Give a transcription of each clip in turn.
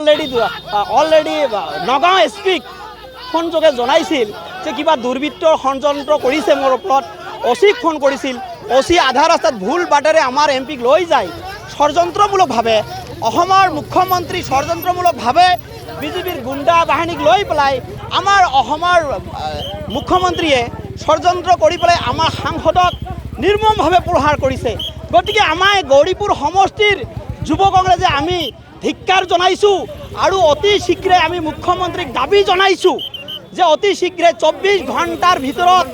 Already Nagaon S পিক ফোনযোগে জনাইছিল যে কিবা দুৰ্বৃত্তৰ ষড়যন্ত্ৰ কৰিছে মোৰ ওপৰত। অচিক ফোন কৰিছিল। অচি আধা ৰাস্তাত ভুল বাটেৰে আমাৰ এমপিক লৈ যায় ষড়যন্ত্ৰমূলকভাৱে। অসমৰ মুখ্যমন্ত্ৰী ষড়যন্ত্ৰমূলকভাৱে বিজেপিৰ গুণ্ডা বাহিনীক লৈ পেলাই আমাৰ অসমৰ মুখ্যমন্ত্ৰীয়ে ষড়যন্ত্ৰ কৰি পেলাই আমাৰ সাংসদক নিৰ্মমভাৱে প্ৰহাৰ কৰিছে। গতিকে আমাৰ গৌৰীপুৰ সমষ্টিৰ যুৱ কংগ্ৰেছে আমি ধিক্কাৰ জনাইছোঁ আৰু অতি শীঘ্ৰে আমি মুখ্যমন্ত্ৰীক দাবী জনাইছোঁ যে অতি শীঘ্ৰে 24 ঘণ্টাৰ ভিতৰত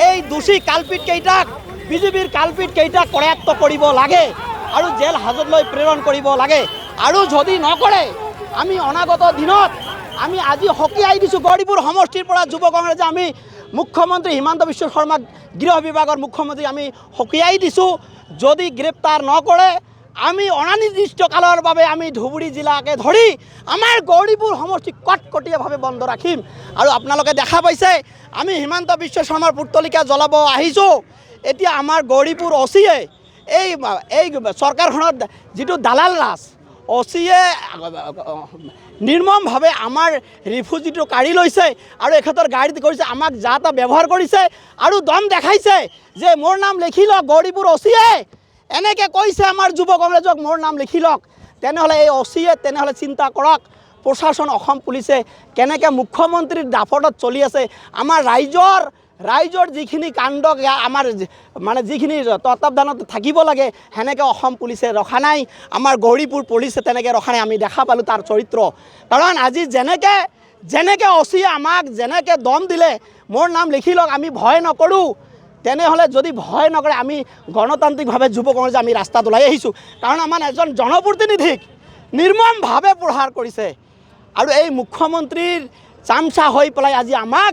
এই দোষী কালপিতকেইটাক বিজেপিৰ কালপিতকেইটাক কৰায়ত্ব কৰিব লাগে আৰু জেল হাজতলৈ প্ৰেৰণ কৰিব লাগে। আৰু যদি নকৰে আমি অনাগত দিনত আমি আজি সকীয়াই দিছোঁ গৌৰীপুৰ সমষ্টিৰ পৰা যুৱ কংগ্ৰেছে আমি মুখ্যমন্ত্ৰী হিমন্ত বিশ্ব শৰ্মাক গৃহ বিভাগৰ মুখ্যমন্ত্ৰী আমি সকীয়াই দিছোঁ। যদি গ্ৰেপ্তাৰ নকৰে আমি অনিৰ্দিষ্ট কালৰ বাবে আমি ধুবুৰী জিলাকে ধৰি আমাৰ গৌৰীপুৰ সমষ্টি কটকটীয়াভাৱে বন্ধ ৰাখিম। আৰু আপোনালোকে দেখা পাইছে আমি হিমন্ত বিশ্ব শৰ্মাৰ পুতলিকা জ্বলাব আহিছোঁ। এতিয়া আমাৰ গৌৰীপুৰ অচিয়ে এই চৰকাৰখনত যিটো দালাল ৰাজ, অচিয়ে নিৰ্মমভাৱে আমাৰ ৰিফিউজিটো কাঢ়ি লৈছে আৰু এখেতৰ গাড়ীত কৰিছে, আমাক যা তা ব্যৱহাৰ কৰিছে আৰু দম দেখাইছে যে মোৰ নাম লিখি লওক গৌৰীপুৰ অচিয়ে। এনেকৈ কৈছে আমাৰ যুৱ কংগ্ৰেছক মোৰ নাম লিখি লওক। তেনেহ'লে এই অচিয়ে তেনেহ'লে চিন্তা কৰক প্ৰশাসন অসম পুলিচে কেনেকৈ মুখ্যমন্ত্ৰীৰ দাফতত চলি আছে। আমাৰ ৰাইজৰ যিখিনি কাণ্ড আমাৰ মানে যিখিনি তত্বাৱধানত থাকিব লাগে সেনেকৈ অসম পুলিচে ৰখা নাই, আমাৰ গৌৰীপুৰ পুলিচে তেনেকৈ ৰখা নাই। আমি দেখা পালোঁ তাৰ চৰিত্ৰ। কাৰণ আজি যেনেকৈ অচিয়ে আমাক যেনেকৈ দম দিলে মোৰ নাম লিখি লওক, আমি ভয় নকৰোঁ। তেনেহ'লে যদি ভয় নকৰে আমি গণতান্ত্ৰিকভাৱে যুৱ কংগ্ৰেছে আমি ৰাস্তাত ওলাই আহিছোঁ। কাৰণ আমাৰ এজন জনপ্ৰতিনিধিক নিৰ্মমভাৱে প্ৰহাৰ কৰিছে আৰু এই মুখ্যমন্ত্ৰীৰ চামচা হৈ পেলাই আজি আমাক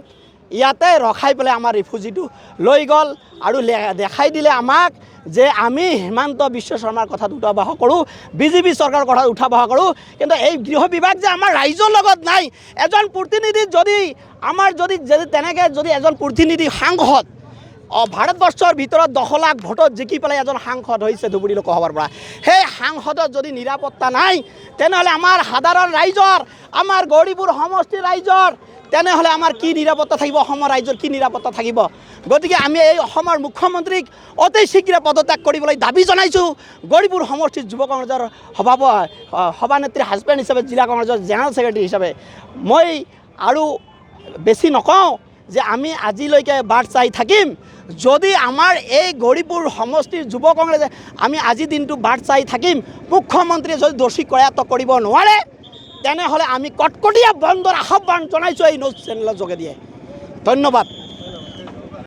ইয়াতে ৰখাই পেলাই আমাৰ ৰিফিউজিটো লৈ গ'ল আৰু দেখাই দিলে আমাক যে আমি হিমন্ত বিশ্ব শৰ্মাৰ কথাত উঠা-বহা কৰোঁ, বিজেপি চৰকাৰৰ কথাত উঠা-বহা কৰোঁ, কিন্তু এই গৃহ বিভাগ যে আমাৰ ৰাইজৰ লগত নাই। এজন প্ৰতিনিধি যদি আমাৰ যদি তেনেকৈ যদি এজন প্ৰতিনিধি সাংসদ ভাৰতবৰ্ষৰ ভিতৰত 10 লাখ ভোটত জিকি পেলাই এজন সাংসদ হৈছে ধুবুৰী লোকসভাৰ পৰা, সেই সাংসদৰ যদি নিৰাপত্তা নাই তেনেহ'লে আমাৰ সাধাৰণ ৰাইজৰ, আমাৰ গৌৰীপুৰ সমষ্টিৰ ৰাইজৰ তেনেহ'লে আমাৰ কি নিৰাপত্তা থাকিব, অসমৰ ৰাইজৰ কি নিৰাপত্তা থাকিব। গতিকে আমি এই অসমৰ মুখ্যমন্ত্ৰীক অতি শীঘ্ৰে পদত্যাগ কৰিবলৈ দাবী জনাইছোঁ। গৌৰীপুৰ সমষ্টিৰ যুৱ কংগ্ৰেছৰ সভানেত্ৰী হাজবেণ্ড হিচাপে, জিলা কংগ্ৰেছৰ জেনেৰেল ছেক্ৰেটাৰী হিচাপে মই আৰু বেছি নকওঁ যে আমি আজিলৈকে বাট চাই থাকিম। যদি আমাৰ এই গৌৰীপুৰ সমষ্টিৰ যুৱ কংগ্ৰেছে আমি আজি দিনটো বাট চাই থাকিম, মুখ্যমন্ত্ৰীয়ে যদি দোষী কৰায়ত্ব কৰিব নোৱাৰে তেনেহ'লে আমি কটকটীয়া বন্ধৰ আহ্বান জনাইছোঁ এই নিউজ চেনেলৰ যোগেদিয়ে। ধন্যবাদ।